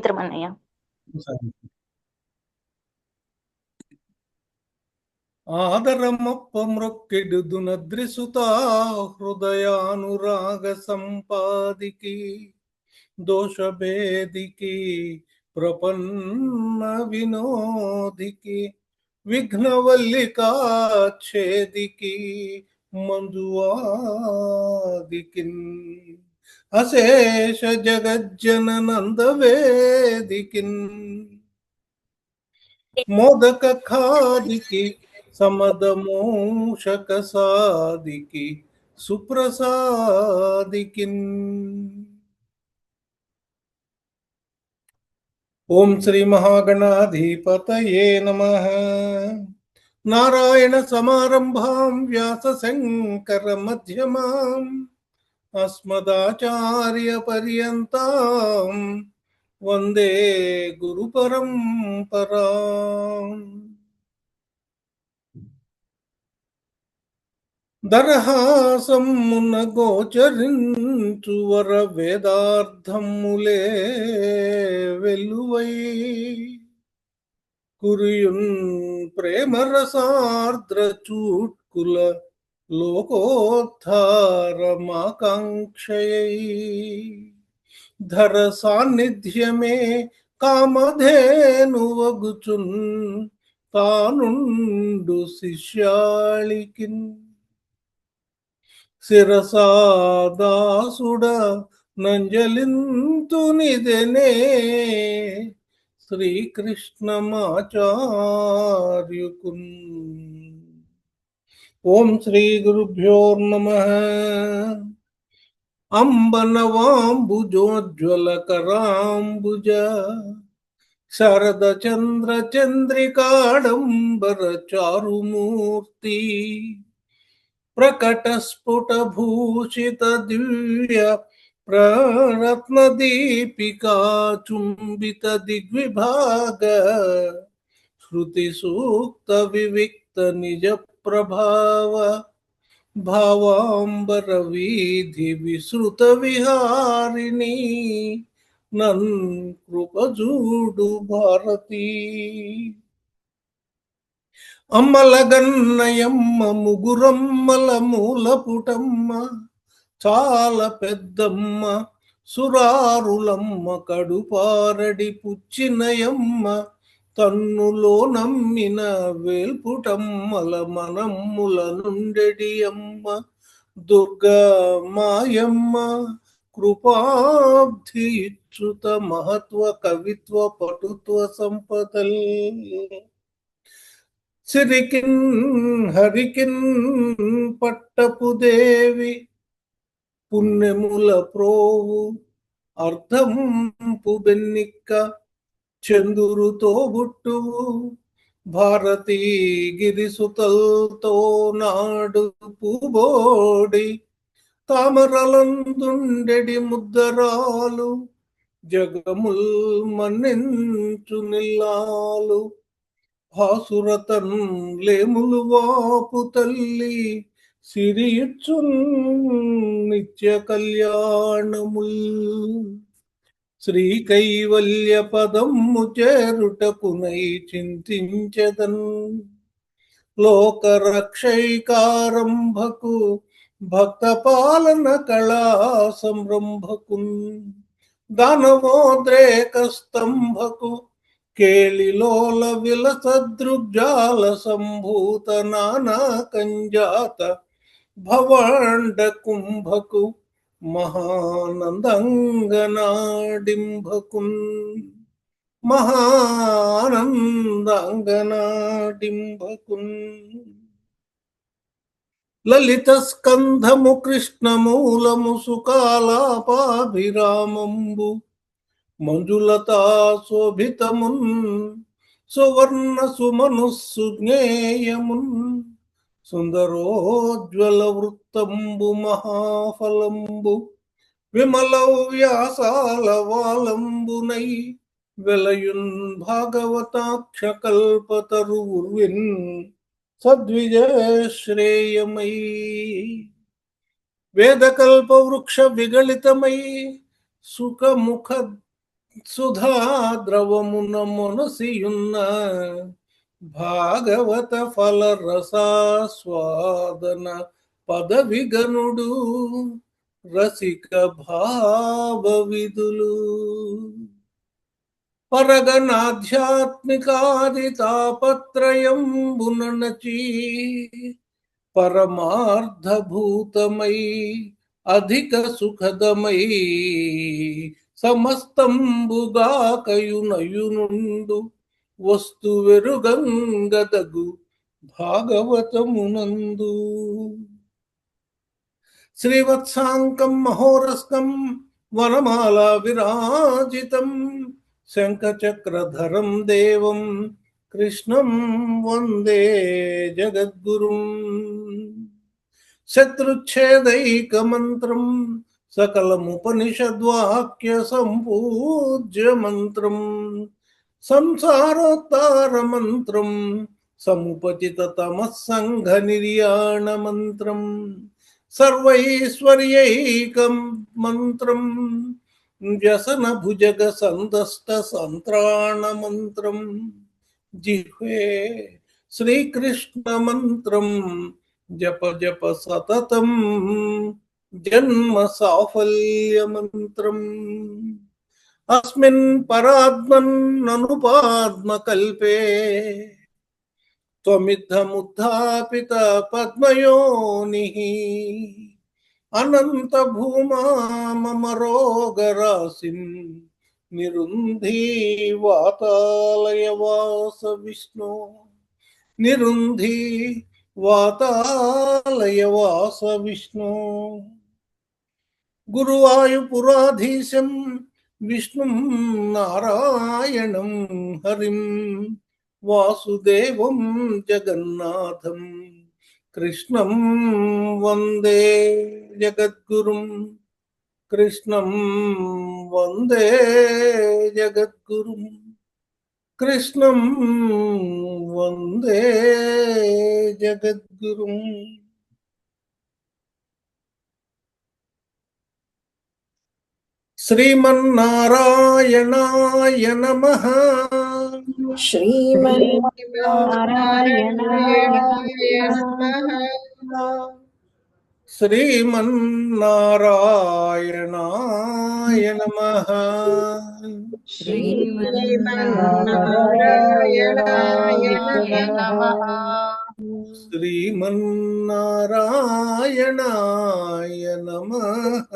చిత్రం అన్నయ్య. ఆదరమప్ప మ్రొక్కెడుదు నద్రిసుతా హృదయానురాగ సంపాదికి దోషభేదికి ప్రపన్న వినోదికి విఘ్నవల్లికా ఛేదికి మంజువాదికిన్ అశేష జగజ్జననందవేదికిన్ మోదక ఖాదికి సమదమోషక సాదికి సుప్రసాదికిన్. ఓం శ్రీ మహాగణాధిపతయే నమః. నారాయణ సమారంభాం వ్యాస శంకర మధ్యమాం అస్మదాచార్య పర్యంతాం వందే గురు పరంపరా. దరహాసమున గోచరించు వర వేదార్థములే వెలువై కురియున్ ప్రేమరసార్ద్ర చూట్కుల లోకోద్ధారమాకాంక్షయై ధర సాన్నిధ్యమే కామధేనువగుచున్ తానుండు శిష్యాళికిన్ శిరసాదాసుడ నంజలింతునిదెనే శ్రీకృష్ణమాచార్యుకున్. ఓం శ్రీ గురుభ్యో నమః. అంబనవాంబుజోజ్వలకరాంబుజ శరద చంద్ర చంద్రికాడంబర చారుమూర్తి ప్రకట స్ఫుట భూషిత దివ్య ప్రరత్న దీపికా చుంబిత దిగ్విభాగ శృతి సూక్త వివిక్త నిజ ప్రభావ భావాంబర వీధి విసృత విహారిణి నన్ కృపజూడు భారతీ. అమ్మలగన్నయమ్మ ముగురమ్మల మూలపుటమ్మ చాల పెద్దమ్మ సురారులమ్మ కడుపారడి పుచ్చినయమ్మ తన్నులో నమ్మిన వేల్పుటమ్మల మనమ్ముల నుండెడి అమ్మ దుర్గా మాయమ్మ కృపాబ్ధి ఇచ్చుత మహత్వ కవిత్వ పటుత్వ సంపదల్ సిరికిన్ హరికిన్ పట్టపు దేవి పుణ్యముల ప్రోవు అర్ధంపు బెన్నిక్క చందురుతో బుట్టువు భారతీ గిరిసుతల్తో నాడు పూబోడి తామరలందుండెడి ముద్దరాలు జగముల్ మన్నించు నిల్లాలు భాసురతన్ లేములు వాపు తల్లి సిరియుచున్ నిత్య కళ్యాణముల్ శ్రీ కైవల్య పదము చేరుటకునై చింతించదన్ లోకరక్షైకారంభకు భక్త పాలన కళా సంరంభకున్ దానవోద్రేక స్తంభకు కేళిలోల విలసదృగ్జాల సంభూత నానా కంజాత భవాండ కుంభకు మహానందంగనాడింభకున్ మహానందంగనాడింభకున్. లలిత స్కంధము కృష్ణమూలము సుకాలాపాభిరామంబు మంజులతా శోభితమున్ సువర్ణ సుమను సుజ్ఞేయమున్ సుందరోజ్వల వృత్తంబు మహాఫలంబు విమల వ్యాసాల వాలంబునై వెలయున్ భాగవతాక్ష కల్పతరు ఉర్విన్ సద్విజశ్రేయమై వేదకల్ప వృక్ష విగళితమై సుఖముఖ సుధా ద్రవమున మొనసియున్న భాగవత ఫల రసాస్వాదన పదవిగనుడు రసిక భావ విధులు పరగనాధ్యాత్మికాది తాపత్రయంబునచి పరమార్థభూతమై అధిక సుఖదమై సమస్తంబుగాకయునయునుండు వస్తు వెరుగంగదగు భాగవతమునందు శ్రీవత్సాంకం మహోరస్కం వనమాల విరాజితం శంఖచక్రధరం దేవం కృష్ణం వందే జగద్గురుం శత్రుచ్ఛేదైకమంత్రం సకలముపనిషద్వాక్య సంపూజ్య మంత్రం సంసారోత్తార మంత్రం సముపచిత తమస్సంఘ నిర్యాణ మంత్రం సర్వైశ్వర్యైకం మంత్రం వ్యసన భుజగ సందష్ట సంత్రాణ మంత్రం జిహ్వే శ్రీకృష్ణ మంత్రం జప జప సతతం జన్మ సాఫల్య మంత్రం అస్మిన్ పరాత్మన్ అనుపాద్మకల్పే త్వమిద్ధముద్ధాపిత పద్మయోనిః అనంత భూమా మమ రోగరాశిం నిరుంధీ వాతాలయవాస విష్ణు నిరుంధీ వాతాలయవాస విష్ణు గురువాయుపురాధీశం విష్ణుం నారాయణం హరిం వాసుదేవం జగన్నాథం కృష్ణం వందే జగద్గురుం కృష్ణం వందే జగద్గురుం కృష్ణం వందే జగద్గురుం శ్రీమన్నారాయణాయ నమః శ్రీమన్నారాయణాయ నమః శ్రీమన్నారాయణాయ నమః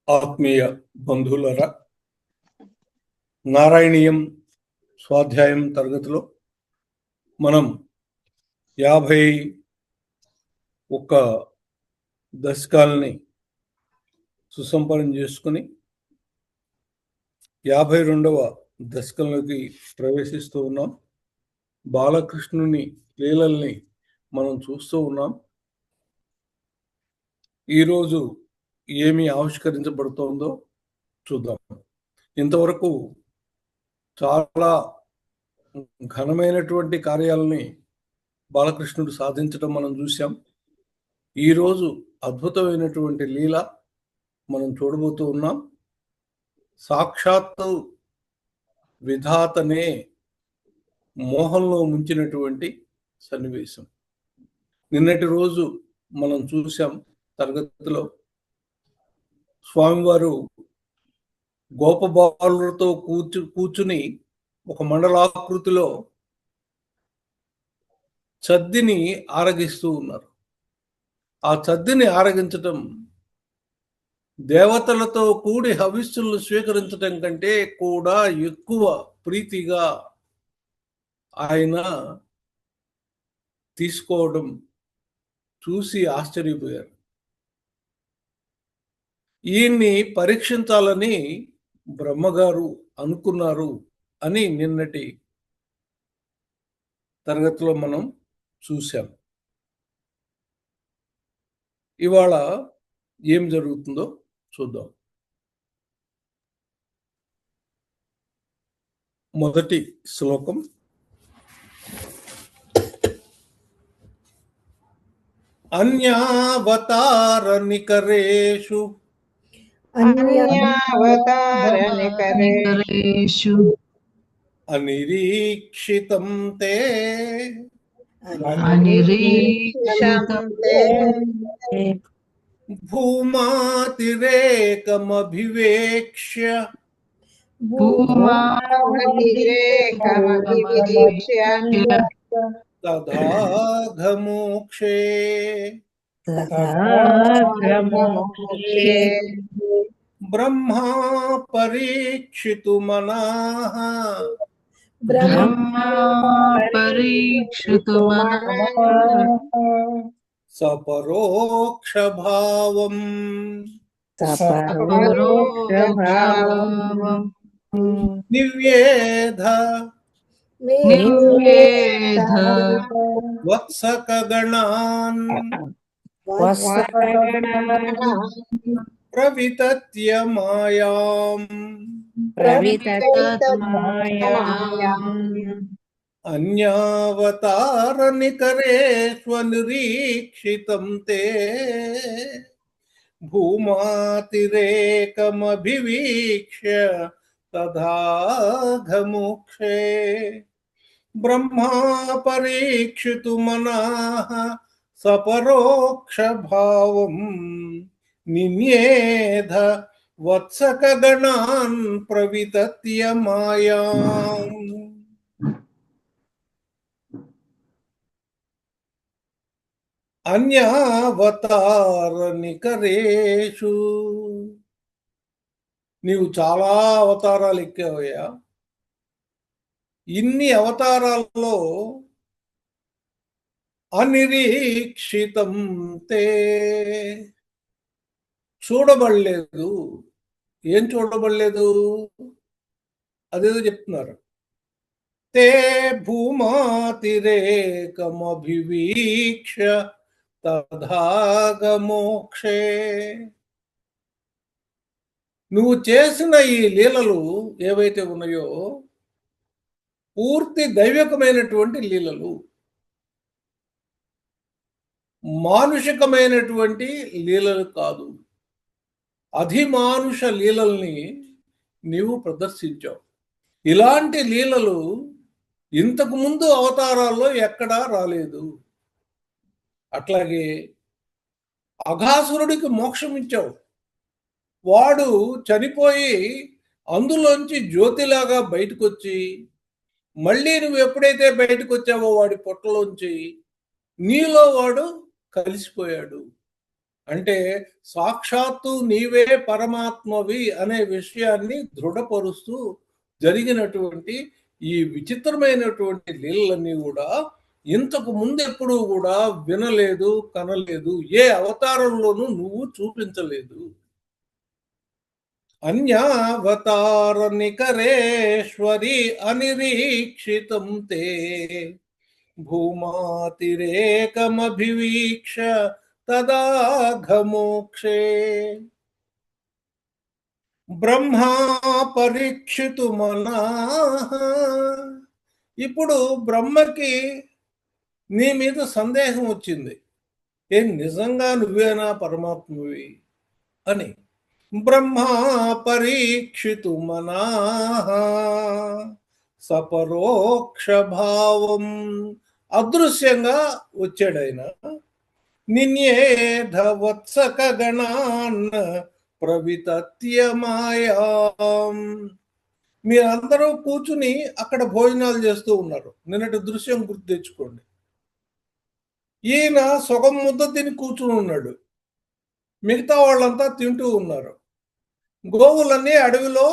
ఆత్మీయ బంధువులరా, నారాయణీయం స్వాధ్యాయం తరగతిలో మనం 51 దశకాలని సుసంపన్నం చేసుకుని 52వ దశకంలోకి ప్రవేశిస్తూ ఉన్నాం. బాలకృష్ణుని లీలల్ని మనం చూస్తూ ఉన్నాం. ఈరోజు ఏమి ఆవిష్కరించబడుతోందో చూద్దాం. ఇంతవరకు చాలా ఘనమైనటువంటి కార్యాలని బాలకృష్ణుడు సాధించడం మనం చూసాం. ఈరోజు అద్భుతమైనటువంటి లీల మనం చూడబోతూ ఉన్నాం. సాక్షాత్తు విధాతనే మోహంలో ముంచినటువంటి సన్నివేశం. నిన్నటి రోజు మనం చూసాం తరగతిలో స్వామివారు గోపబాలులతో కూర్చుని ఒక మండలాకృతిలో చద్దిని ఆరగిస్తూ ఉన్నారు. ఆ చద్దిని ఆరగించటం దేవతలతో కూడి హవిస్సులను స్వీకరించటం కంటే కూడా ఎక్కువ ప్రీతిగా ఆయన తీసుకోవడం చూసి ఆశ్చర్యపోయారు. ఈయన్ని పరీక్షించాలని బ్రహ్మగారు అనుకున్నారు అని నిన్నటి తరగతిలో మనం చూశాం. ఇవాళ ఏం జరుగుతుందో చూద్దాం. మొదటి శ్లోకం. అన్యావతార నికరేషు అనిరీక్షితం తే భూమాతిరేకమభివేక్ష్య తథాఘమోక్షే బ్రహ్మా పరీక్షితుమనః సపరోక్షభావం నివ్యేధ వత్సకగణాన్ ప్రవితత్య మాయాం అన్యావతార నికరేష్వనిరీక్షితం తే భూమాతిరేకమభివీక్ష్య తథాఘమోక్షే బ్రహ్మా పరీక్షితుమనః సపరోక్షభావం నిన్యేధ వత్సకగణాన్ ప్రవితత్య మాయాం. అన్యావతార నికరేషు, నీవు చాలా అవతారాలు ఎక్కావయ్యా. ఇన్ని అవతారాల్లో అనిరీక్షితం తే, చూడబడలేదు. ఏం చూడబడలేదు? అదేదో చెప్తున్నారు. తే భూమాతిరేకమభివీక్ష్య తథాఘమోక్షే. నువ్వు చేసిన ఈ లీలలు ఏవైతే ఉన్నాయో పూర్తి దైవికమైనటువంటి లీలలు, మానుషికమైనటువంటి లీలలు కాదు. అధిమానుష లీలల్ని నీవు ప్రదర్శించావు. ఇలాంటి లీలలు ఇంతకు ముందు అవతారాల్లో ఎక్కడా రాలేదు. అట్లాగే అఘాసురుడికి మోక్షం ఇచ్చావు. వాడు చనిపోయి అందులోంచి జ్యోతిలాగా బయటకు వచ్చి, మళ్ళీ నువ్వు ఎప్పుడైతే బయటకు వచ్చావో వాడి పొట్టలోంచి నీలో వాడు కలిసిపోయాడు. అంటే సాక్షాత్తు నీవే పరమాత్మవి అనే విషయాన్ని దృఢపరుస్తూ జరిగినటువంటి ఈ విచిత్రమైనటువంటి లీలన్నీ కూడా ఇంతకు ముందు ఎప్పుడూ కూడా వినలేదు, కనలేదు. ఏ అవతారంలోనూ నువ్వు చూపించలేదు. అన్యావతార నికరేశ్వరి అనిరీక్షితం తే భూమాతిరేకమభివీక్ష తదాఘమోక్షే బ్రహ్మా పరీక్షితుమనః. ఇప్పుడు బ్రహ్మకి నీ మీద సందేహం వచ్చింది. ఏం నిజంగా నువ్వేనా పరమాత్మవి అని. బ్రహ్మా పరీక్షితుమనః సపరోక్ష భావం, అదృశ్యంగా వచ్చాడైన. నిన్యేధ వత్సకగణాన్ ప్రవితత్య మాయాం. మీరందరూ కూర్చుని అక్కడ భోజనాలు చేస్తూ ఉన్నారు. నిన్నటి దృశ్యం గుర్తు తెచ్చుకోండి. ఈయన సగం ముద్ద తిని కూర్చుని ఉన్నాడు, మిగతా వాళ్ళంతా తింటూ ఉన్నారు. గోవులన్నీ అడవిలో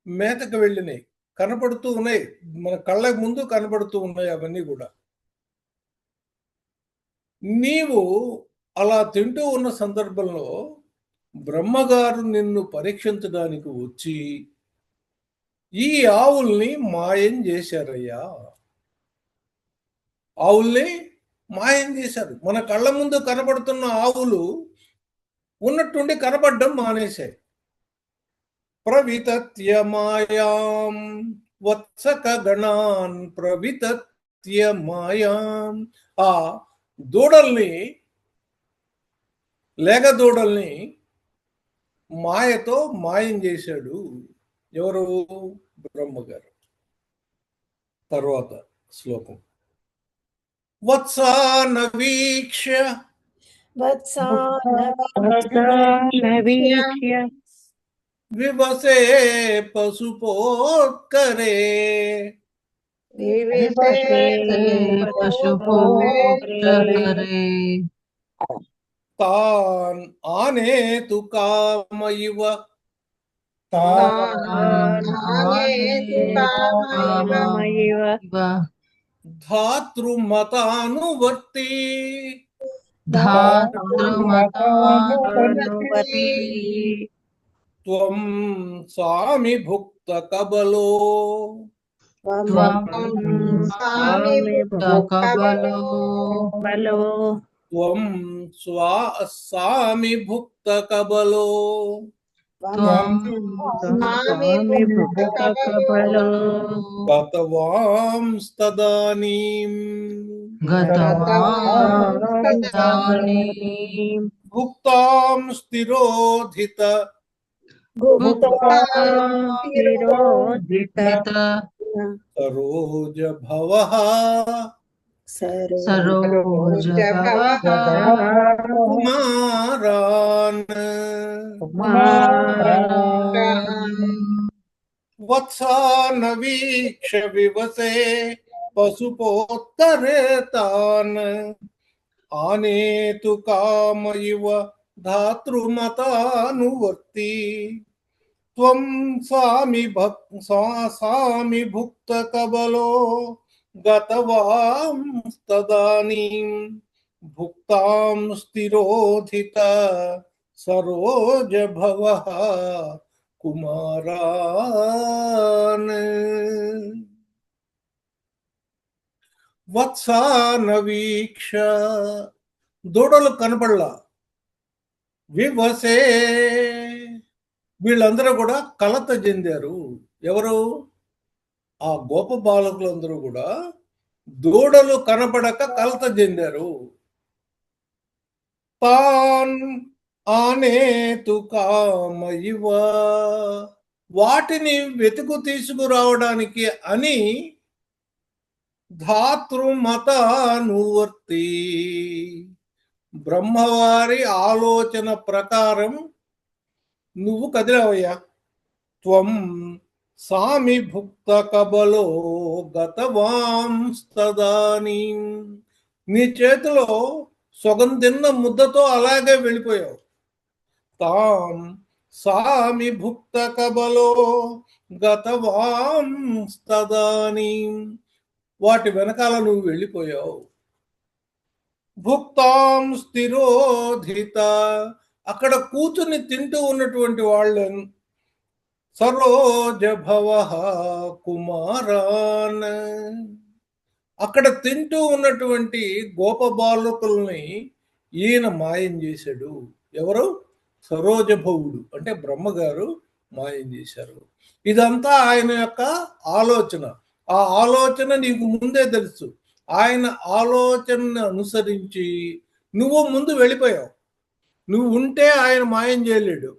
మేతకు వెళ్ళినాయి, కనపడుతూ ఉన్నాయి, మన కళ్ళ ముందు కనపడుతూ ఉన్నాయి అవన్నీ కూడా. నీవు అలా తింటూ ఉన్న సందర్భంలో బ్రహ్మగారు నిన్ను పరీక్షించడానికి వచ్చి ఈ ఆవుల్ని మాయం చేశారయ్యా. ఆవుల్ని మాయం చేశారు. మన కళ్ళ ముందు కనబడుతున్న ఆవులు ఉన్నట్టుండి కనబడడం మానేశాయి. ప్రవితత్య మాయాం, వత్సక గణాన్ ప్రవితత్య మాయాం. ఆ దూడల్ని, లేగ దూడల్ని మాయతో మాయం చేశాడు. ఎవరు? బ్రహ్మగారు. తర్వాత శ్లోకం. వత్సానవీక్ష్య వివసే పశుపోత్కరే తాన్ ఆనేతు కామయివ ధాతృమతానువర్తి త్వం సామి భుక్త కబలో త్వం సామి భుక్త కబలో గతవాంస్తదానీం భుక్తాం స్థిరోధిత సరోజ భవః కుమారాన్. వత్సానవీక్ష వివసే పశుపోత్తరే తాన్ ఆనేతు కామయివ ధాతృమతానువర్తి త్వం సామి భుక్త కబలో గతవాంస్తదానీం భుక్తాం స్థిరోధిత సరోజ భవః కుమారాన్. వత్సానవీక్ష దూడలు కనపడలా. వివసే వీళ్ళందరూ కూడా కలత చెందారు. ఎవరు? ఆ గోప బాలకులందరూ కూడా దూడలు కనపడక కలత చెందారు. తాన్ ఆనేతు కామయివ వాటిని వెతుకు తీసుకురావడానికి అని ధాతృమతానువర్తి బ్రహ్మవారి ఆలోచన ప్రకారం నువ్వు కదిలావయ్యా. త్వం సామి భుక్త కబలో గతవాంస్తదానీం నీ చేతిలో సొగం తిన్న ముద్దతో అలాగే వెళ్ళిపోయావు. తాం సామి భుక్త కబలో గతవాంస్తదానీం వాటి వెనకాల నువ్వు వెళ్ళిపోయావు. భుక్తాం స్థిరోధిత అక్కడ కూర్చుని తింటూ ఉన్నటువంటి వాళ్ళని సరోజ భవః కుమారాన్ అక్కడ తింటూ ఉన్నటువంటి గోప బాలకుల్ని ఈయన మాయం చేశాడు. ఎవరు? సరోజభవుడు అంటే బ్రహ్మగారు మాయం చేశారు. ఇదంతా ఆయన యొక్క ఆలోచన. ఆ ఆలోచన నీకు ముందే తెలుసు. ఆయన ఆలోచనను అనుసరించి నువ్వు ముందు వెళ్ళిపోయావు. నువ్వు ఉంటే ఆయన మాయం చేయలేడు.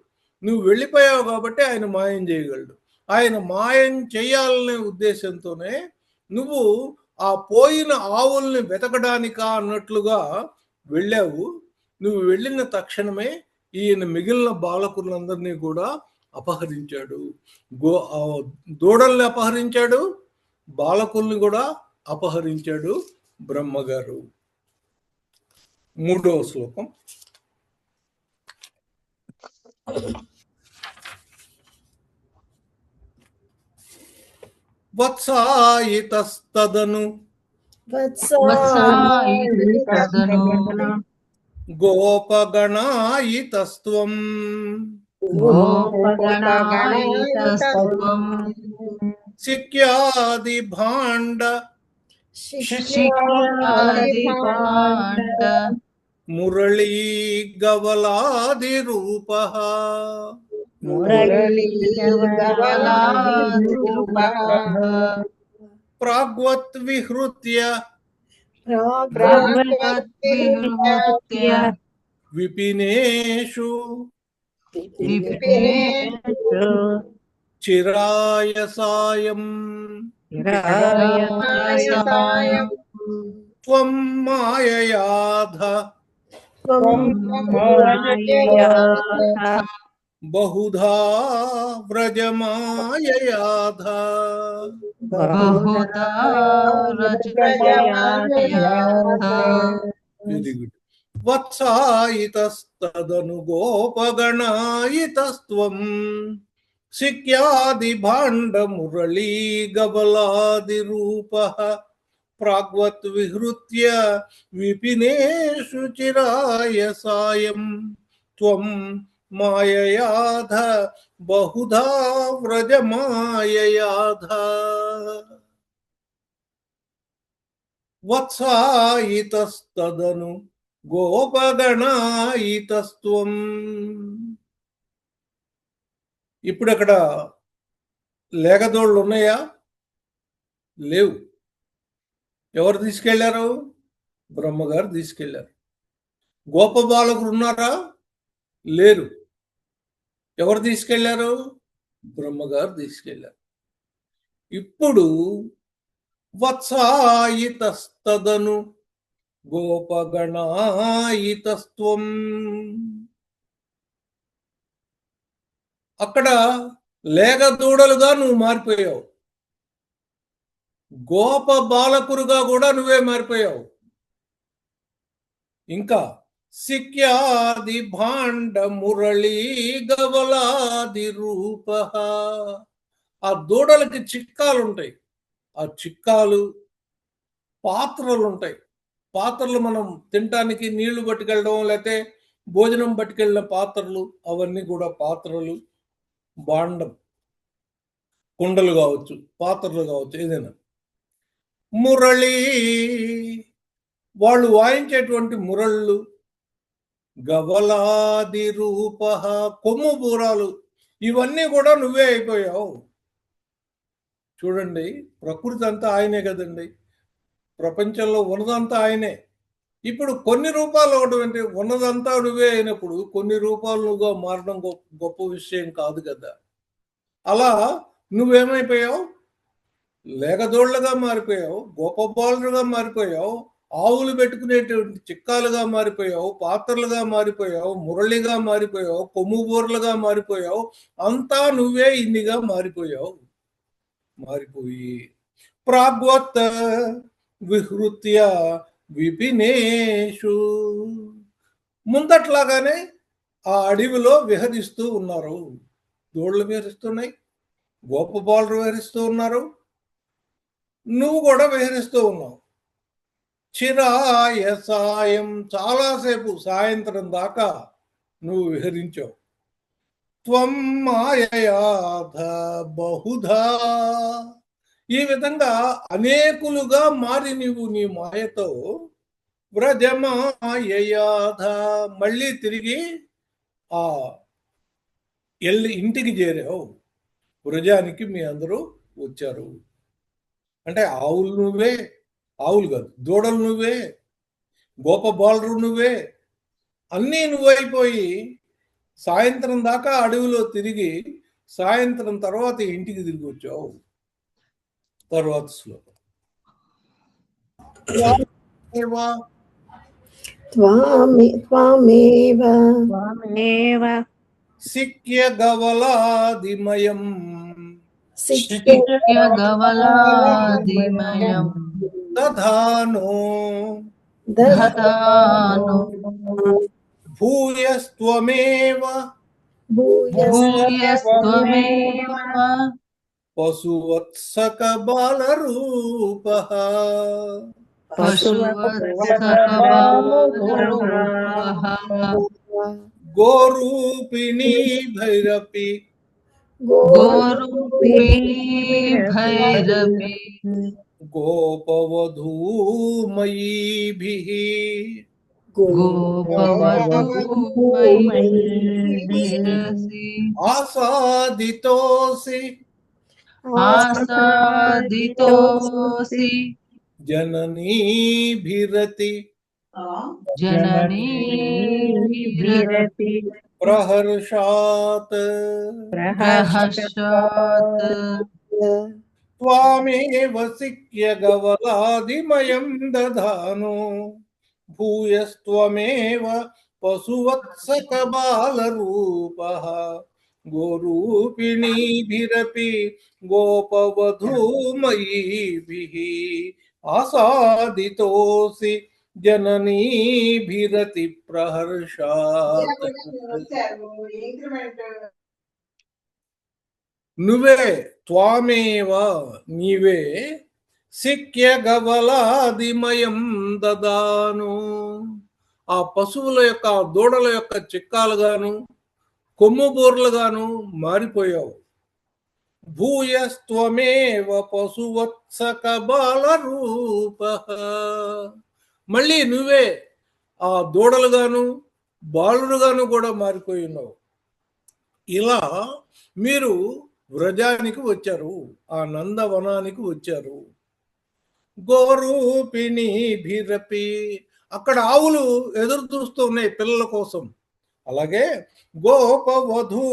నువ్వు వెళ్ళిపోయావు కాబట్టి ఆయన మాయం చేయగలడు. ఆయన మాయం చేయాలనే ఉద్దేశంతోనే నువ్వు ఆ పోయిన ఆవుల్ని వెతకడానికా అన్నట్లుగా వెళ్ళావు. నువ్వు వెళ్ళిన తక్షణమే ఈయన మిగిలిన బాలకులందరినీ కూడా అపహరించాడు. దూడల్ని అపహరించాడు, బాలకుల్ని కూడా అపహరించాడు బ్రహ్మగారు. 3వ శ్లోకం. వత్సాయితస్తదను గోపగణాయితస్త్వం శిక్యాది భాండ మురళీ గవలాది రూపః मुरलीगवलादिरूपः प्राग्वत् विहृत्य विपिनेषु चिराय सायम् त्वं माययाध बहुधा व्रजमाययाध वेरी गुड वत्सायितस्तदनु गोपगणायितस्त्वं सिक्यादि भाण्ड मुरली गबलादिरूपः प्राग्वत् विहृत्य विपिनेषु चिराय सायं त्वं माययाध बहुधा व्रजमाययाध वत्सायितस्तदनु గోపగణాయితస్త్వం. ఇప్పుడు అక్కడ లేగదోళ్ళు ఉన్నాయా? లేవు. ఎవరు తీసుకెళ్లారు? బ్రహ్మగారు తీసుకెళ్లారు. గోప బాలకులు ఉన్నారా? లేరు. ఎవరు తీసుకెళ్లారు? బ్రహ్మగారు తీసుకెళ్లారు. ఇప్పుడు వత్సాయితస్తదను గోపగణాయితస్త్వం, అక్కడ లేగదూడలుగా నువ్వు మారిపోయావు. గోప బాలకురుగా కూడా నువ్వే మారిపోయావు. ఇంకా సిక్యాది భాండ మురళీ గవలాది రూప, ఆ దూడలకి చిక్కాలు ఉంటాయి. ఆ చిక్కాలు పాత్రలు ఉంటాయి. పాత్రలు మనం తినటానికి నీళ్లు పట్టుకెళ్ళడం, లేకపోతే భోజనం పట్టుకెళ్ళిన పాత్రలు, అవన్నీ కూడా పాత్రలు. భాండం, కుండలు కావచ్చు, పాత్రలు కావచ్చు, ఏదైనా. మురళి, వాళ్ళు వాయించేటువంటి మురళ్ళు. గవలాది రూప, కొమ్ము బూరాలు, ఇవన్నీ కూడా నువ్వే అయిపోయావు. చూడండి, ప్రకృతి అంతా ఆయనే కదండి. ప్రపంచంలో ఉన్నదంతా ఆయనే. ఇప్పుడు కొన్ని రూపాలు ఒకటి ఉన్నదంతా నువ్వే అయినప్పుడు కొన్ని రూపాలు నువ్వుగా మారడం గొప్ప విషయం కాదు కదా. అలా నువ్వేమైపోయావు? లేగదోళ్లుగా మారిపోయావు, గొప్ప బాలుగా మారిపోయావు, ఆవులు పెట్టుకునేటువంటి చిక్కాలుగా మారిపోయావు, పాత్రలుగా మారిపోయావు, మురళిగా మారిపోయావు, కొమ్ముబూరలుగా మారిపోయావు. అంతా నువ్వే ఇన్నిగా మారిపోయావు. మారిపోయి ప్రాగ్వత్ విహృత్య విపినేషు, ముందట్లాగానే ఆ అడవిలో విహరిస్తూ ఉన్నారు. దోళ్లు విహరిస్తున్నాయి, గోప బాలురు విహరిస్తూ ఉన్నారు, నువ్వు కూడా విహరిస్తూ ఉన్నావు. చిరాయ సాయం, చాలాసేపు, సాయంత్రం దాకా నువ్వు విహరించావు. త్వం మాయయాధ బహుధా, ఈ విధంగా అనేకులుగా మారి నీవు నీ మాయతో వ్రజమాయయాధ, మళ్ళీ తిరిగి ఆ ఇంటికి చేరావు. వ్రజానికి మీ అందరూ వచ్చారు. అంటే ఆవులు నువ్వే, ఆవులు కాదు, దూడలు నువ్వే, గోప బాలురు నువ్వే, అన్నీ నువ్వైపోయి సాయంత్రం దాకా అడవిలో తిరిగి సాయంత్రం తర్వాత ఇంటికి తిరిగి వచ్చావు. తర్వాత శ్లోకం. సిక్య గవలాదిమయం దధానో భూయస్త్వమేవ పశువత్సక బాలరూపః గోరూపిణీ భైరపి గోపవధూమయీభిః गोपवधूमयीर्षसि ఆసాదితోసి आसादितोऽसि జననీభిరతి जननीभिरति ప్రహర్షాత్ प्रहर्षात् త్వామేవ సిక్యగవలాదిమయం దధానో భూయస్త్వమేవ పశువత్సకబాలరూపః గోరూపిణీభిరపి గోపవధూమయీభిః ఆసాదితోసి జననీభిరతి ప్రహర్షాత్. నువ్వే త్వామేవ నీవే సిక్య గవలాదిమయం దదాను ఆ పశువుల యొక్క దూడల యొక్క చిక్కాలుగాను కొమ్ము బోర్లుగాను మారిపోయావు. భూయస్త్వమేవ పశువత్సక బాలరూపః మళ్ళీ నువ్వే ఆ దూడలుగాను బాలుడుగాను కూడా మారిపోయి ఉన్నావు. ఇలా మీరు వ్రజానికి వచ్చారు, ఆ నందవనానికి వచ్చారు. గోరూపిణి భిరపి అక్కడ ఆవులు ఎదురు చూస్తూ ఉన్నాయి పిల్లల కోసం. అలాగే గోపవధూమయీభి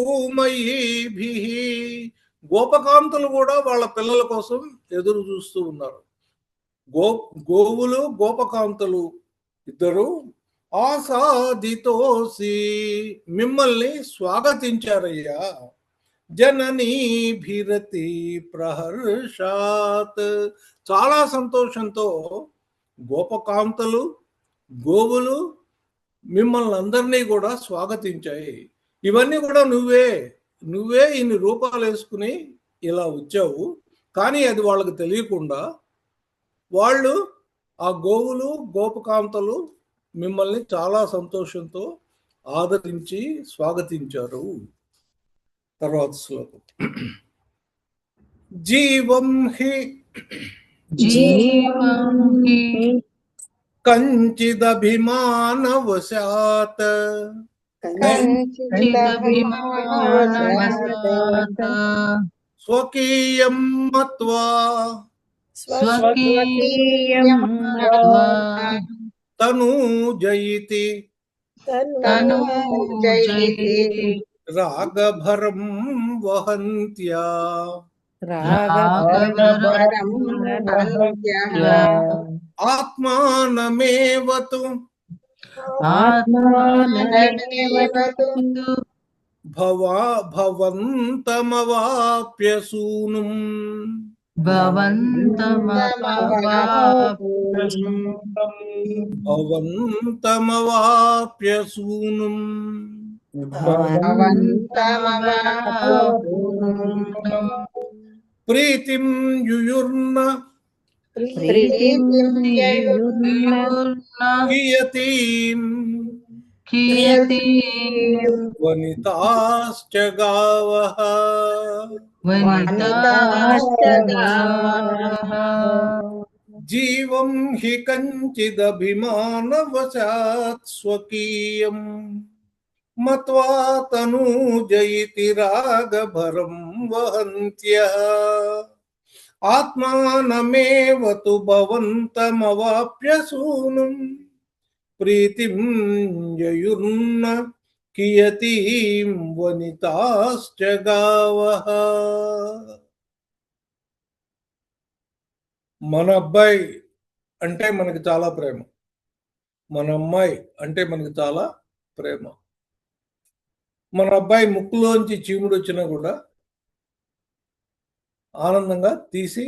గోపకాంతులు కూడా వాళ్ళ పిల్లల కోసం ఎదురు చూస్తూ ఉన్నారు. గోవులు గోపకాంతులు ఇద్దరు ఆసాదితోసి మిమ్మల్ని స్వాగతించారయ్యా. జననీభిరతి ప్రహర్షాత్ చాలా సంతోషంతో గోపకాంతలు గోవులు మిమ్మల్ని అందరినీ కూడా స్వాగతించాయి. ఇవన్నీ కూడా నువ్వే ఇన్ని రూపాలు వేసుకుని ఇలా వచ్చావు. కానీ అది వాళ్ళకి తెలియకుండా వాళ్ళు ఆ గోవులు గోపకాంతలు మిమ్మల్ని చాలా సంతోషంతో ఆదరించి స్వాగతించారు. తర్వాత శ్లోకం. జీవం హి కంచిదభిమానవశాత్ స్వకీయం మత్వా తనూజయితి రాగభరం వహంత్యా ఆత్మానమేవతు భవంతమవాప్య సూనుం భవంతమవాప్య సూనుం ప్రీతిం యుయుర్న కియతీం వనితాశ్చ గావః జీవం హి కంచిదభిమానవశాత్ స్వకీయం మత్వా తనూజయితి రాగభరం వహంత్యః ఆత్మానమేవతు భవంతమవాప్య సూనుం ప్రీతిం యయుర్న కియతీం వనితాశ్చ గావః. మన అబ్బాయి అంటే మనకి చాలా ప్రేమ, మన అమ్మాయి అంటే మనకి చాలా ప్రేమ. మన అబ్బాయి ముక్కులోంచి చీముడు వచ్చినా కూడా ఆనందంగా తీసి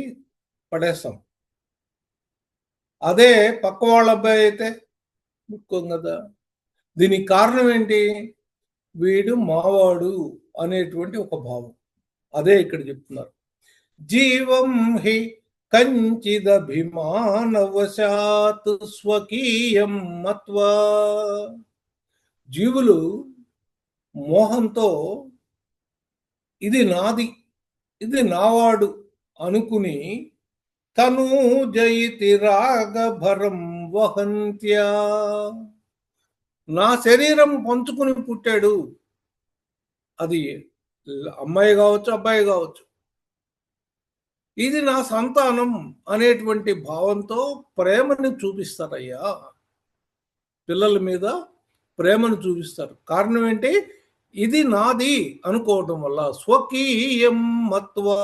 పడేస్తాం. అదే పక్క వాళ్ళ అబ్బాయి అయితే ముక్కోం కదా. దీనికి కారణం ఏంటి? వీడు మావాడు అనేటువంటి ఒక భావం. అదే ఇక్కడ చెప్తున్నారు. జీవం హి కంచిదభిమానవశాత్ స్వకీయం మత్వా జీవులు మోహంతో ఇది నాది, ఇది నావాడు అనుకుని తను జయితి రాగభరం వహంత్యా నా శరీరం పంచుకుని పుట్టాడు. అది అమ్మాయి కావచ్చు, అబ్బాయి కావచ్చు. ఇది నా సంతానం అనేటువంటి భావంతో ప్రేమని చూపిస్తారయ్యా. పిల్లల మీద ప్రేమను చూపిస్తారు. కారణం ఏంటి? ఇది నాది అనుకోవడం వల్ల, స్వకీయం మత్వా,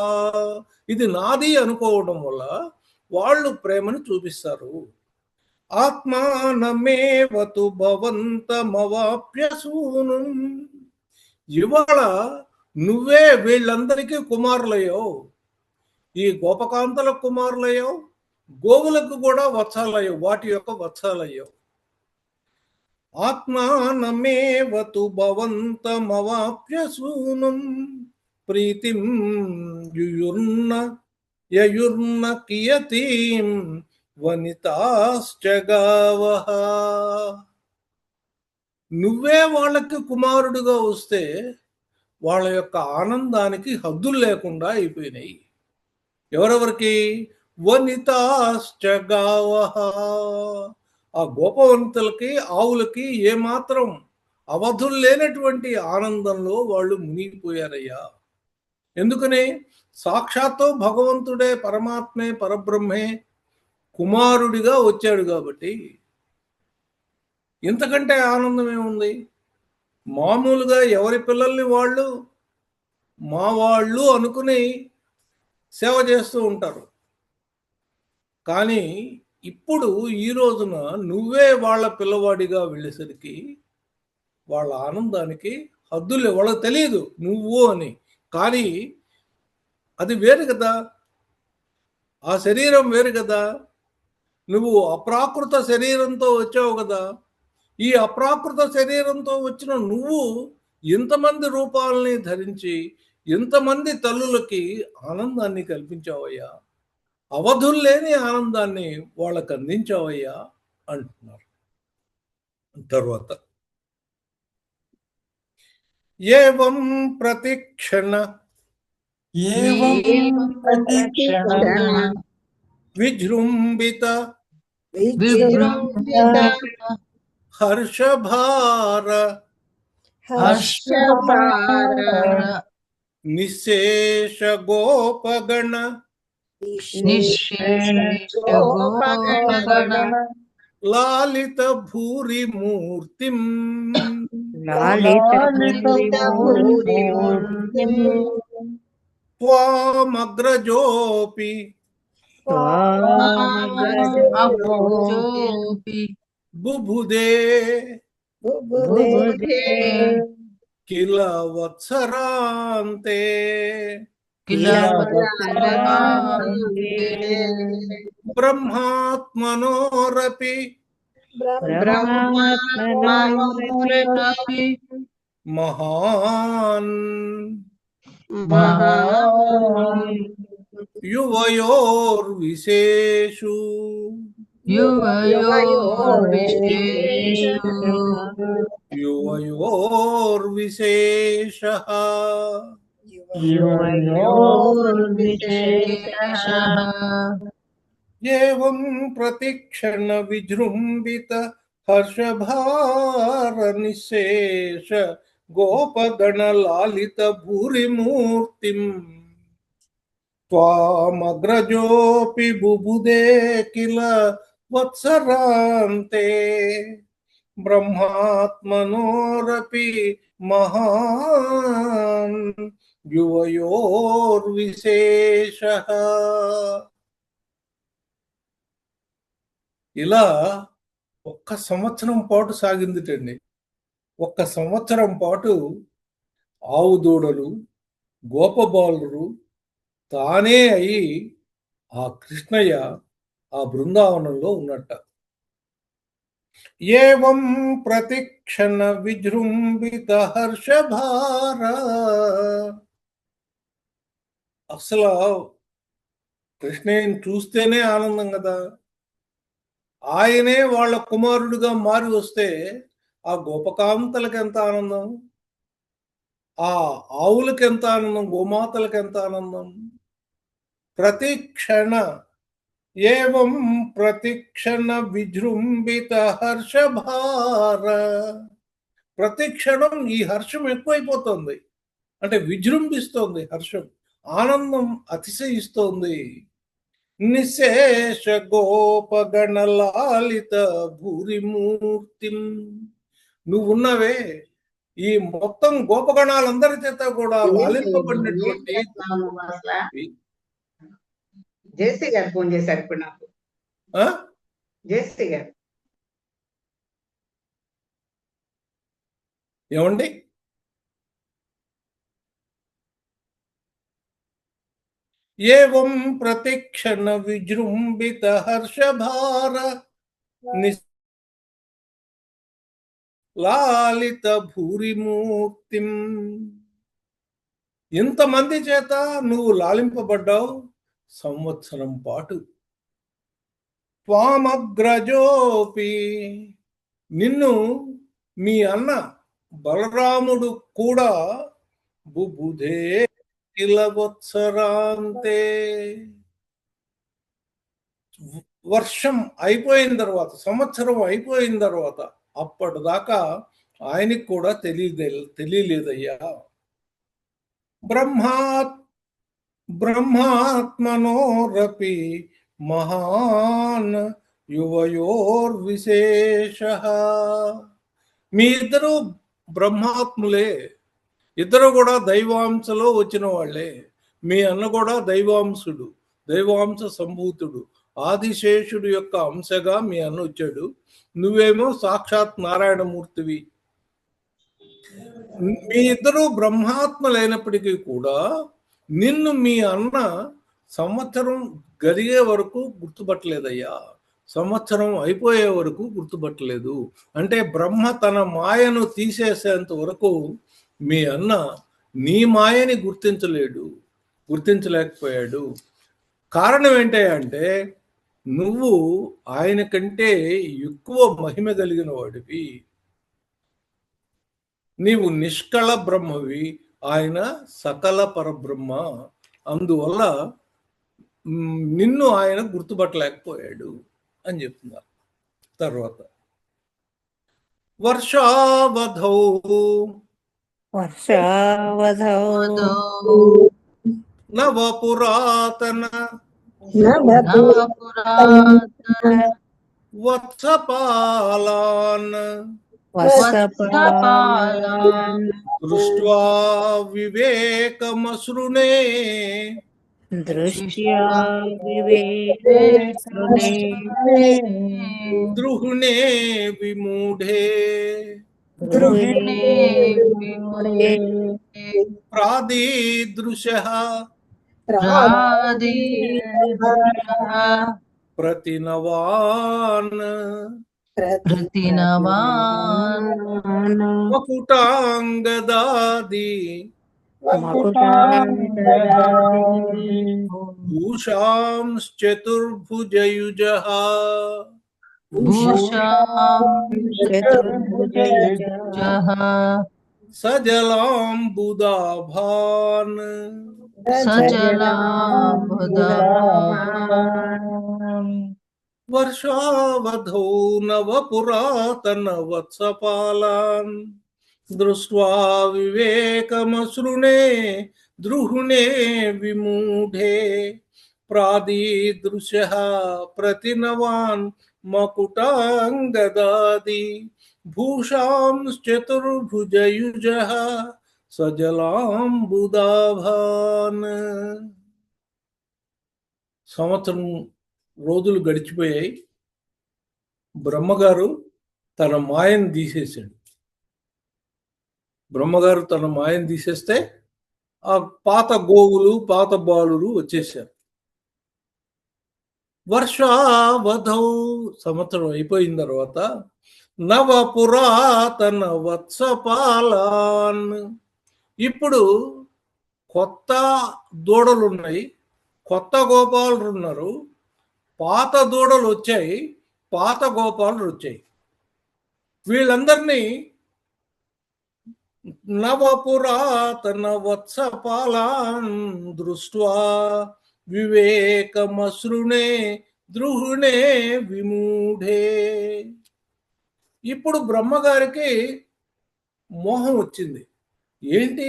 ఇది నాది అనుకోవడం వల్ల వాళ్ళు ప్రేమను చూపిస్తారు. ఆత్మానమేవతు భవంతమవాప్య సూనుం. ఇవాళ నువ్వే వీళ్ళందరికీ కుమారులయ్యావు. ఈ గోపకాంతల కుమారులయ్యావు, గోవులకు కూడా వత్సాలయ్యావు, వాటి యొక్క వత్సాలయ్యావు. ఆత్మానమేవతు భవంతమవాప్య సూనుం ప్రీతిం యుయుర్న యయుర్న కియతీం వనితాశ్చ గావః. నువ్వే వాళ్ళకి కుమారుడుగా వస్తే వాళ్ళ యొక్క ఆనందానికి హద్దులు లేకుండా అయిపోయినాయి. ఎవరెవరికి? వనితాశ్చ గావః. ఆ గోపవంతులకి, ఆవులకి ఏమాత్రం అవధులు లేనటువంటి ఆనందంలో వాళ్ళు మునిగిపోయారయ్యా. ఎందుకని? సాక్షాత్తు భగవంతుడే, పరమాత్మే, పరబ్రహ్మే కుమారుడిగా వచ్చాడు కాబట్టి. ఇంతకంటే ఆనందం ఏముంది? మామూలుగా ఎవరి పిల్లల్ని వాళ్ళు మా వాళ్ళు అనుకుని సేవ చేస్తూ ఉంటారు. కానీ ఇప్పుడు ఈ రోజున నువ్వే వాళ్ళ పిల్లవాడిగా వెళ్ళేసరికి వాళ్ళ ఆనందానికి హద్దులు వాళ్ళకి తెలియదు నువ్వు అని. కానీ అది వేరు కదా, ఆ శరీరం వేరు కదా. నువ్వు అప్రాకృత శరీరంతో వచ్చావు కదా. ఈ అప్రాకృత శరీరంతో వచ్చిన నువ్వు ఇంతమంది రూపాలని ధరించి ఇంతమంది తల్లులకి ఆనందాన్ని కల్పించావయ్యా. అవధులు లేని ఆనందాన్ని వాళ్ళకు అందించావయ్యా అంటున్నారు. తర్వాత ఏవం ప్రతిక్షణ విజృంభిత హర్షభార నిశేష గోపగణ లాలిత భూరి మూర్తిం త్వామగ్రజోపి బుబుదే కిల వత్సరాంతే బ్రహ్మాత్మనోరపి మహాన్ యువయోర్విశేషు యువయోర్విశేషః ఏవం ప్రతిక్షణ విజృంభిత హర్షభార నిశేష గోపగణ లాలిత భూరిమూర్తిం త్వామగ్రజోపి బుబుదే కిల వత్సరాంతే బ్రహ్మాత్మనోరపి మహాన్ యువయోర్విశేషః. ఇలా 1 సంవత్సరం పాటు సాగిందిటండి. 1 సంవత్సరం పాటు ఆవు దూడలు, గోపబాలురు తానే అయి ఆ కృష్ణయ్య ఆ బృందావనంలో ఉన్నట్ట. ఏవం ప్రతిక్షణ విజృంభిత హర్షభార. అసలు కృష్ణయ్యని చూస్తేనే ఆనందం కదా. ఆయనే వాళ్ళ కుమారుడిగా మారి వస్తే ఆ గోపకాంతలకు ఎంత ఆనందం, ఆ ఆవులకు ఎంత ఆనందం, గోమాతలకు ఎంత ఆనందం. ప్రతి క్షణ ఏవం ప్రతిక్షణ విజృంభిత హర్షభార. ప్రతిక్షణం ఈ హర్షం ఎక్కువైపోతుంది, అంటే విజృంభిస్తోంది హర్షం, ఆనందం అతిశయిస్తోంది. నిశేష గోపగణ లాలిత భూరిమూర్తిం. నువ్వున్నవే ఈ మొత్తం గోపగణాలందరి చేత కూడా లాలింపబడినటువంటి జేసీ గారు ఫోన్ చేశారు ఇప్పుడు నాకు. ఆ? జేసీ గారు ఏమండి? ఏవం ప్రతిక్షణ విజృంభిత హర్షభార లాలిత భూరిమూర్తిం. ఇంతమంది చేత నువ్వు లాలింపబడ్డావు సంవత్సరం పాటు. త్వామగ్రజోపి, నిన్ను మీ అన్న బలరాముడు కూడా బుబుధే కిలవత్సరాంతే. వర్షం అయిపోయిన తర్వాత, సంవత్సరం అయిపోయిన తర్వాత, అప్పటిదాకా ఆయనకి కూడా తెలియలేదయ్యా. బ్రహ్మాత్మనోరపి మహాన్ యువయోర్విశేష. మీ ఇద్దరు బ్రహ్మాత్ములే, ఇద్దరు కూడా దైవాంశలో వచ్చిన వాళ్ళే. మీ అన్న కూడా దైవాంశుడు, దైవాంశ సంభూతుడు, ఆదిశేషుడు యొక్క అంశగా మీ అన్న వచ్చాడు. నువ్వేమో సాక్షాత్ నారాయణమూర్తివి. మీ ఇద్దరు బ్రహ్మాత్మలైనప్పటికీ కూడా నిన్ను మీ అన్న సంవత్సరం గడిగే వరకు గుర్తుపట్టలేదయ్యా, సంవత్సరం అయిపోయే వరకు గుర్తుపట్టలేదు. అంటే బ్రహ్మ తన మాయను తీసేసేంత వరకు మీ అన్న నీ మాయని గుర్తించలేకపోయాడు. కారణం ఏంటంటే నువ్వు ఆయన కంటే ఎక్కువ మహిమ కలిగిన వాడివి. నీవు నిష్కళ బ్రహ్మవి, ఆయన సకల పరబ్రహ్మ. అందువల్ల నిన్ను ఆయన గుర్తుపట్టలేకపోయాడు అని చెప్తున్నారు. తర్వాత వర్షావధౌ నవ పురాతన వత్సపాలాన్ దృష్ట్వా వివేకమసృణే ద్రుహుణే విమూఢే ప్రాదీదృశః ప్రతినవాన్ మకుటాంగదాది భూషాంశ్చతుర్భుజయుజః సజలాంబుదాభాన్ వర్షావధౌ నవ పురాతన వత్సపాలాన్ దృష్ట్వా వివేకమసృణే ద్రుహుణే విమూఢే ప్రాదీదృశః ప్రతినవాన్ మకుటాంగదాది భూషాంశ్చతుర్భుజయుజః సజలాంబుదాభాన్. సంవత్సరం రోజులు గడిచిపోయాయి. బ్రహ్మగారు తన మాయను తీసేశాడు. బ్రహ్మగారు తన మాయను తీసేస్తే ఆ పాత గోవులు, పాత బాలురు వచ్చేసారు. వర్షావధౌ, సంవత్సరం అయిపోయిన తర్వాత, నవ పురాతన వత్సపాలాన్, ఇప్పుడు కొత్త దూడలు ఉన్నాయి, కొత్త గోపాలు ఉన్నారు. పాత దూడలు వచ్చాయి, పాత గోపాలు వచ్చాయి. వీళ్ళందరినీ నవపురాతన వత్సపాలాన్ దృష్ట్వా వివేకమసృణే ద్రుహుణే విమూఢే. ఇప్పుడు బ్రహ్మగారికి మోహం వచ్చింది. ఏంటి,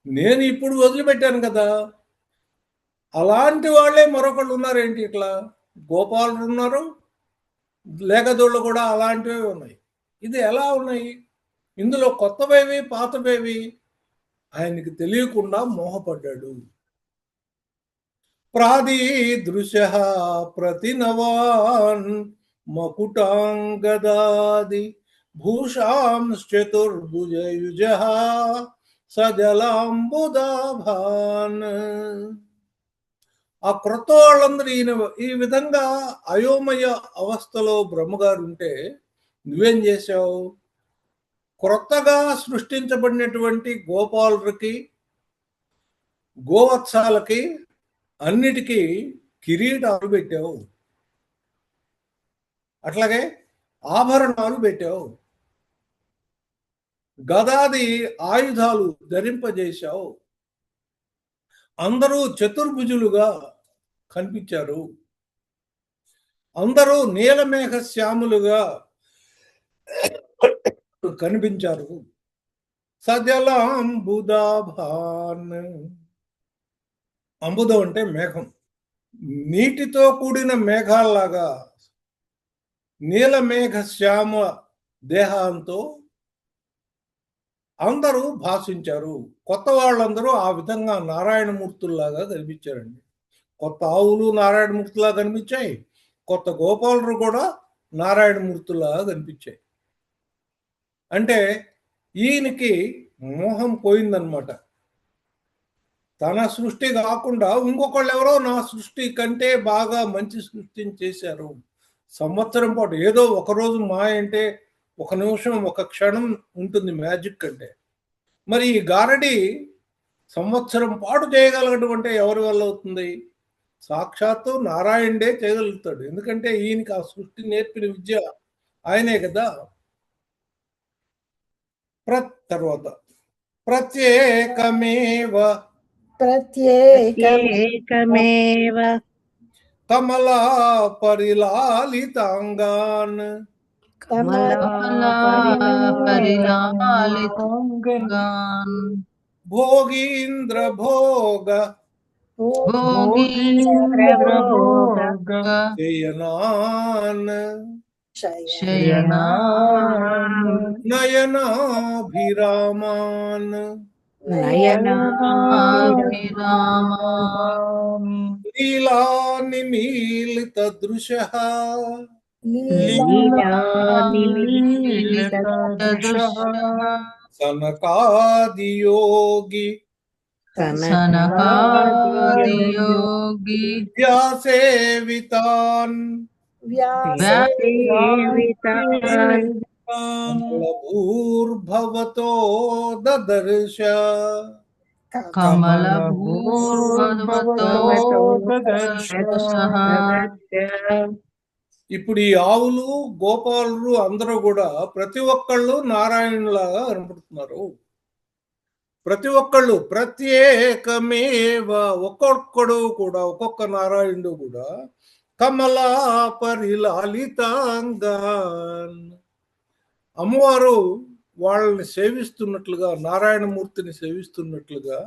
నేను ఇప్పుడు వదిలిపెట్టాను కదా, అలాంటి వాళ్ళే మరొకళ్ళు ఉన్నారేంటి, ఇట్లా గోపాలుడు ఉన్నారు, లేగదోళ్ళు కూడా అలాంటివే ఉన్నాయి. ఇది ఎలా ఉన్నాయి, ఇందులో కొత్తవేవి పాతవేవి ఆయనకి తెలియకుండా మోహపడ్డాడు. ప్రాదీదృశ ప్రతినవాన్ మకుటాంగదాది భూషాంశ్చతుర్భుజయుజ సజలాంబుదాభాన్. ఆ క్రొత్త వాళ్ళందరూ ఈ విధంగా అయోమయ అవస్థలో బ్రహ్మగారు ఉంటే నువ్వేం చేశావు? క్రొత్తగా సృష్టించబడినటువంటి గోపాలుడికి, గోవత్సాలకి అన్నిటికీ కిరీటాలు పెట్టావు, అట్లాగే ఆభరణాలు పెట్టావు, గదాది ఆయుధాలు ధరింపజేశావు. అందరూ చతుర్భుజులుగా కనిపించారు, అందరూ నీలమేఘ శ్యాములుగా కనిపించారు. సజలాంబుదాభాన్. అంబుదం అంటే మేఘం, నీటితో కూడిన మేఘాల్లాగా నీలమేఘ శ్యామ దేహంతో అందరూ భాషించారు. కొత్త వాళ్ళందరూ ఆ విధంగా నారాయణమూర్తుల్లాగా కనిపించారండి. కొత్త ఆవులు నారాయణమూర్తులాగా కనిపించాయి, కొత్త గోపాలుడు కూడా నారాయణమూర్తులాగా కనిపించాయి. అంటే ఈయనకి మోహం పోయిందనమాట. తన సృష్టి కాకుండా ఇంకొకళ్ళు ఎవరో నా సృష్టి కంటే బాగా మంచి సృష్టిని చేశారు. సంవత్సరం పాటు, ఏదో ఒకరోజు మాయ అంటే ఒక నిమిషం ఒక క్షణం ఉంటుంది మ్యాజిక్ అంటే. మరి ఈ గారడి సంవత్సరం పాటు చేయగలగడం అంటే ఎవరి వల్ల అవుతుంది? సాక్షాత్తు నారాయణుడే చేయగలుగుతాడు. ఎందుకంటే ఈయనకి ఆ సృష్టి నేర్పిన విద్య ఆయనే కదా. తర్వాత ప్రత్యేకమేవ కమలా పరిలాలితాంగాన్ భోగీంద్ర భోగ శయనాన్ నయనాభిరామాన్ లీలా నిమీలిత దృశః సనకాదియోగి వ్యాసేవితాన్ కమలభూర్భవతో దదర్శ. ఇప్పుడు ఈ ఆవులు గోపాలులు అందరూ కూడా ప్రతి ఒక్కళ్ళు నారాయణులాగా కనపడుతున్నారు. ప్రతి ఒక్కళ్ళు ప్రత్యేకమేవ, ఒక్కొక్కడు కూడా, ఒక్కొక్క నారాయణుడు కూడా కమలా పరిలాలితాంగాన్, అమ్మవారు వాళ్ళని సేవిస్తున్నట్లుగా, నారాయణమూర్తిని సేవిస్తున్నట్లుగా,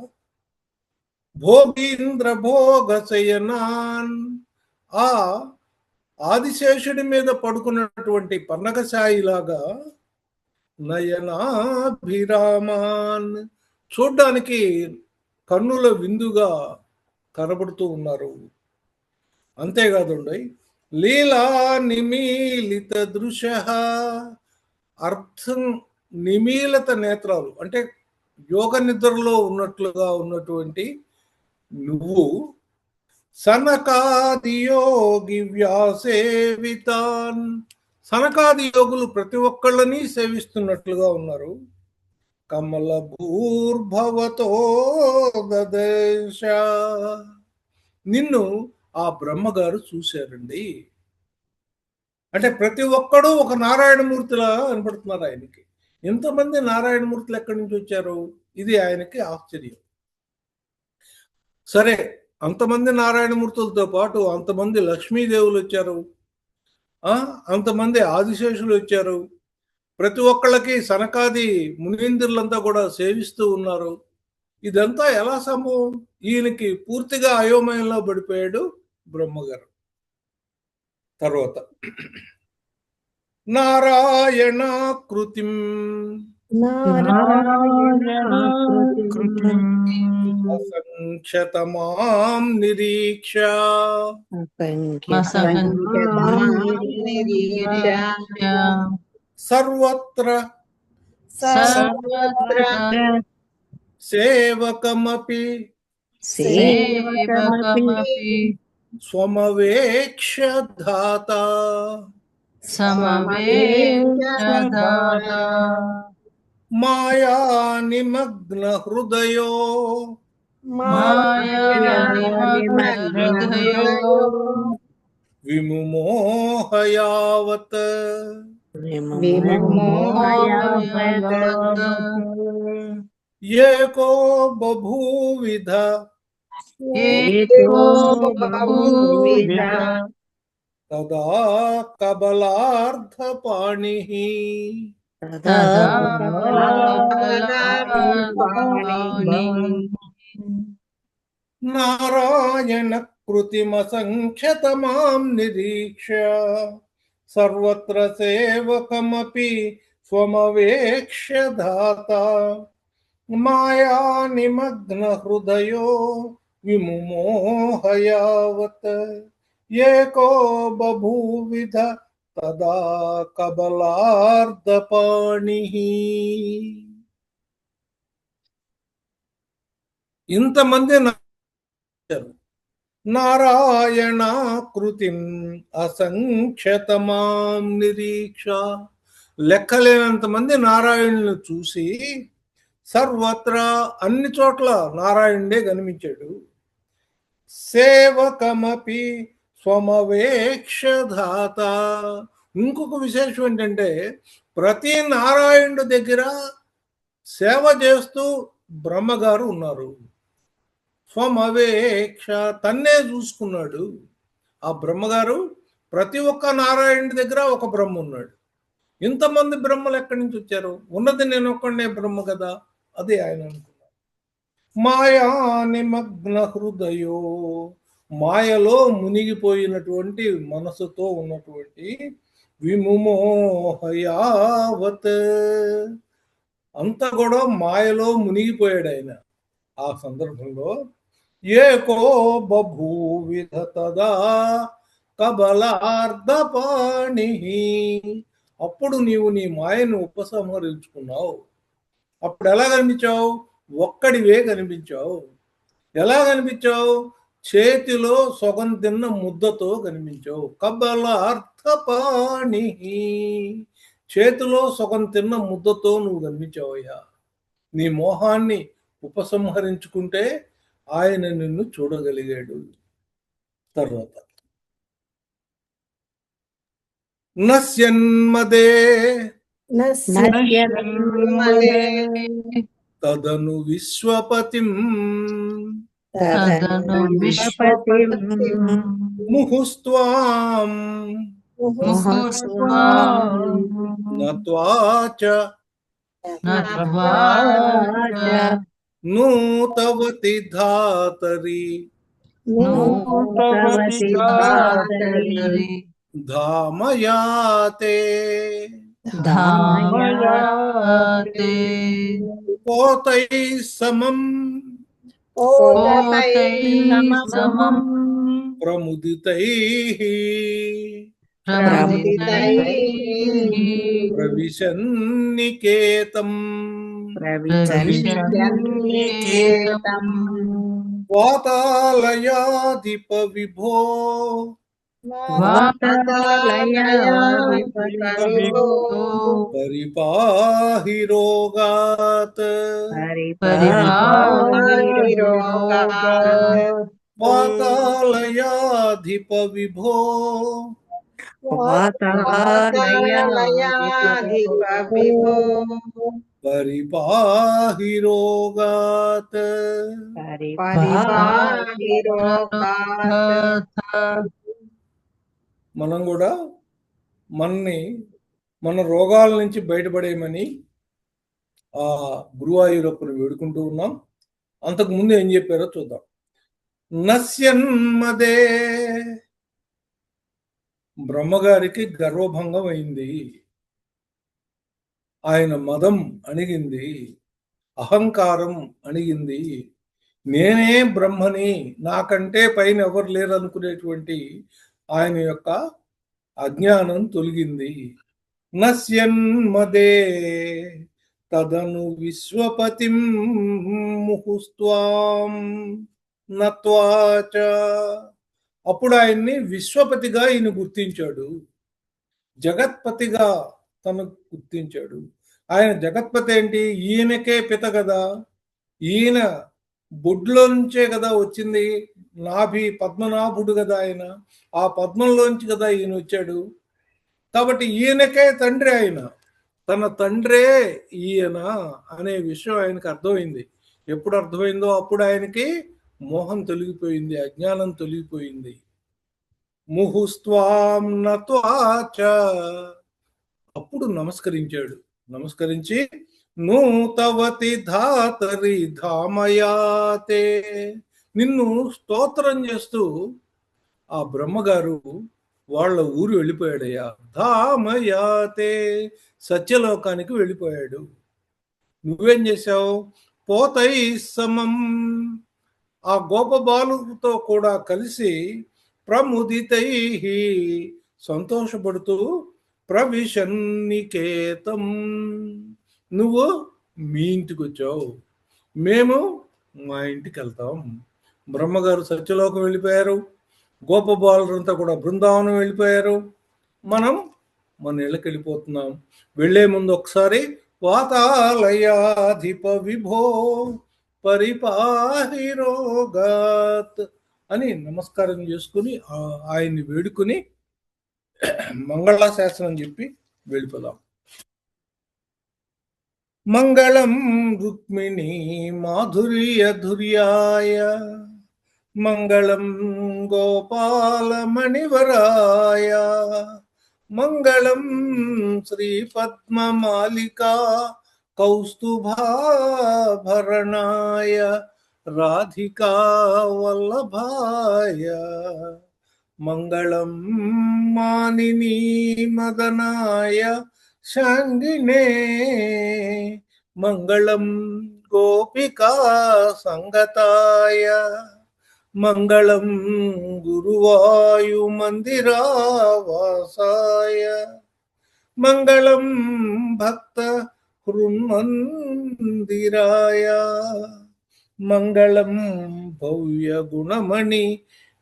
భోగీంద్ర భోగ శయనాన్, ఆ ఆదిశేషుడి మీద పడుకున్నటువంటి పన్నగసాయిలాగా, నయనాభిరామాన్, చూడ్డానికి కన్నుల విందుగా కనబడుతూ ఉన్నారు. అంతేకాదండి, లీలా నిమీలిత దృశ, అర్థం నిమీలత నేత్రాలు అంటే యోగ నిద్రలో ఉన్నట్లుగా ఉన్నటువంటి నువ్వు సనకాది యోగి వ్యాసేవితాన్, సనకాది యోగులు ప్రతి ఒక్కళ్ళని సేవిస్తున్నట్లుగా ఉన్నారు. కమల భూర్భవతో దదర్శ, నిన్ను ఆ బ్రహ్మగారు చూశారండి. అంటే ప్రతి ఒక్కడు ఒక నారాయణమూర్తిలా కనపడుతున్నారు ఆయనకి. ఎంతమంది నారాయణమూర్తులు ఎక్కడి నుంచి వచ్చారు? ఇది ఆయనకి ఆశ్చర్యం. సరే, అంతమంది నారాయణమూర్తులతో పాటు అంతమంది లక్ష్మీదేవులు వచ్చారు, అంతమంది ఆదిశేషులు వచ్చారు. ప్రతి ఒక్కళ్ళకి సనకాది మునీంద్రులంతా కూడా సేవిస్తూ ఉన్నారు. ఇదంతా ఎలా సంభవం? ఈయనకి పూర్తిగా అయోమయంలో పడిపోయాడు బ్రహ్మగారు. తర్వాత నారాయణాకృతిం అసంఖ్యతమాం నిరీక్ష సర్వత్ర సేవకమపి స్వమవేక్ష ధాత మాయా నిమగ్న హృదయో విముమోహయావత్ ఏకో బభూవిధ తదా కబలార్థపాణిః నారాయణ కృతిమసంఖ్యతమాం నిరీక్ష సర్వత్ర సేవకమపి స్వమవేక్ష్య ధాత మాయా నిమగ్న హృదయో విముమోహయావత్ ఏకో బభూవిధ తదా కబలార్ధపాణిః. ఇంతమంది నారాయణాకృతిం అసంఖ్యతమాం నిరీక్ష, లెక్కలేనంత మంది నారాయణులను చూసి సర్వత్రా అన్ని చోట్ల నారాయణుడే కనిపించాడు. సేవకమపి స్వమవేక్ష ధాత. ఇంకొక విశేషం ఏంటంటే ప్రతి నారాయణుడి దగ్గర సేవ చేస్తూ బ్రహ్మగారు ఉన్నారు. స్వమవేక్ష, తన్నే చూసుకున్నాడు ఆ బ్రహ్మగారు. ప్రతి ఒక్క నారాయణుడి దగ్గర ఒక బ్రహ్మ ఉన్నాడు. ఇంతమంది బ్రహ్మలు ఎక్కడి నుంచి వచ్చారు? ఉన్నది నేను ఒక్కడే బ్రహ్మ కదా, అదే ఆయన అనుకున్నారు. మాయా నిమగ్న హృదయో, మాయలో మునిగిపోయినటువంటి మనసుతో ఉన్నటువంటి విముమోహయావత్, అంతా కూడా మాయలో మునిగిపోయాడు ఆయన. ఆ సందర్భంలో ఏకో బభూవిధ తదా కబలార్ధపాణిః, అప్పుడు నీవు నీ మాయను ఉపసంహరించుకున్నావు. అప్పుడు ఎలా కనిపించావు? ఒక్కడివే కనిపించావు. ఎలా కనిపించావు? చేతిలో సొగం తిన్న ముద్దతో కనిపించావు. కబలార్ధపాణిః, చేతిలో సొగం తిన్న ముద్దతో నువ్వు కనిపించావయ్యా. నీ మోహాన్ని ఉపసంహరించుకుంటే ఆయన నిన్ను చూడగలిగాడు. తర్వాత నశ్యన్మదే తదను విశ్వపతిం ముహుస్త్వాం నత్వాచ నూతవతి ధాతరి ధామయాతే పోతై సమం ప్రముదితైః ప్రవిశన్నికేతం వాతాలయాధిప విభో పరిపాహి రోగాత్. వాతాలయాధిప విభో పరిపాహి రోగాత్. పరిపాహి రోగాత్. మనం కూడా మన రోగాల నుంచి బయటపడేయమని ఆ గురువాయూరప్పని వేడుకుంటూ ఉన్నాం. అంతకు ముందు ఏం చెప్పారో చూద్దాం. నశ్యన్మదే, బ్రహ్మగారికి గర్వభంగం అయింది, ఆయన మదం అణిగింది, అహంకారం అణిగింది, నేనే బ్రహ్మని, నాకంటే పైన ఎవరు లేరు అనుకునేటువంటి ఆయన యొక్క అజ్ఞానం తొలగింది. నశ్యన్మదే తదను విశ్వపతిం ముహుస్త్వాం నత్వాచ. అప్పుడు ఆయన్ని విశ్వపతిగా ఈయన గుర్తించాడు, జగత్పతిగా తను గుర్తించాడు. ఆయన జగత్పతి ఏంటి? ఈయనకే పిత కదా, ఈయన బొడ్లోంచే కదా వచ్చింది, నాభి పద్మనాభుడు కదా ఆయన, ఆ పద్మంలోంచి కదా ఈయన వచ్చాడు. కాబట్టి ఈయనకే తండ్రి ఆయన, తన తండ్రే ఈయన అనే విషయం ఆయనకు అర్థమైంది. ఎప్పుడు అర్థమైందో అప్పుడు ఆయనకి మోహం తొలగిపోయింది, అజ్ఞానం తొలగిపోయింది. ముహుస్త్వాం నత్వాచ, అప్పుడు నమస్కరించాడు. నమస్కరించి నూతవతి ధాతరి ధామయాతే, నిన్ను స్తోత్రం చేస్తూ ఆ బ్రహ్మగారు వాళ్ళ ఊరు వెళ్ళిపోయాడయ్యా. ధామయాతే, సత్యలోకానికి వెళ్ళిపోయాడు. నువ్వేం చేశావు? పోతై సమం, ఆ గోపబాలుతో కూడా కలిసి ప్రముదితై, సంతోషపడుతూ ప్రవిశన్నికేతం, నువ్వు మీ ఇంటికి వచ్చావు, మేము మా ఇంటికి వెళ్తాం. బ్రహ్మగారు సత్యలోకం వెళ్ళిపోయారు, గోపబాలురంతా కూడా బృందావనం వెళ్ళిపోయారు, మనం మన ఇళ్ళకి వెళ్ళిపోతున్నాం. వెళ్లే ముందు ఒకసారి వాతాలయాధిప విభో పరిపాహి రోగాత్ అని నమస్కారం చేసుకుని ఆయన్ని వేడుకుని మంగళాశాసనం చెప్పి వెళ్ళిపోదాం. మంగళం రుక్మిణీ మాధుర్యధుర్యాయ, మంగళం గోపాలమణివరాయ, మంగళం శ్రీపద్మమాలికా కౌస్తుభాభరణాయ రాధికా వల్లభాయ, మంగళం మానినీ మదనాయ శాంగినే, మంగళం గోపికా సంగతాయ, మంగళం గురువాయుమందిరావాసాయ, మంగళం భక్త హృన్మందిరాయ, మంగళం భవ్య గుణమణి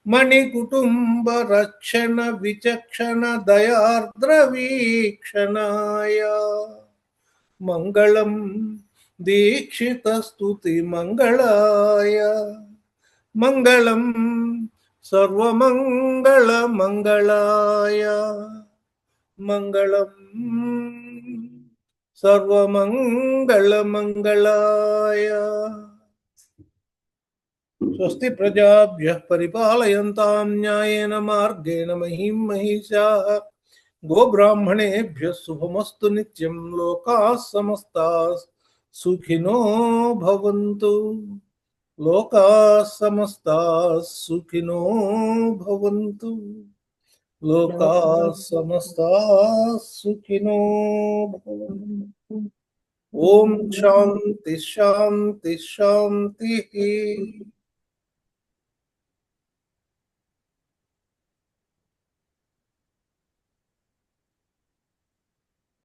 మణికుటుంబ రక్షణ విచక్షణ దయార్ద్ర వీక్షణాయ, మంగళం దీక్షిత స్తుతి మంగళాయ, మంగళం సర్వమంగళ మంగళాయ, మంగళం సర్వమంగళ మంగళాయ. స్వస్తి ప్రజాభ్యః పరిపాలయంతాం న్యాయేన మార్గేణ మహీం మహిషాః, గోబ్రాహ్మణేభ్యः శుభమస్తు నిత్యం. లోకాः సమస్తాः సుఖినో భవంతు, లోకాः సమస్తాः సుఖినో భవంతు, లోకాः సమస్తాः సుఖినో భవంతు. ఓం శాంతి శాంతి శాంతి.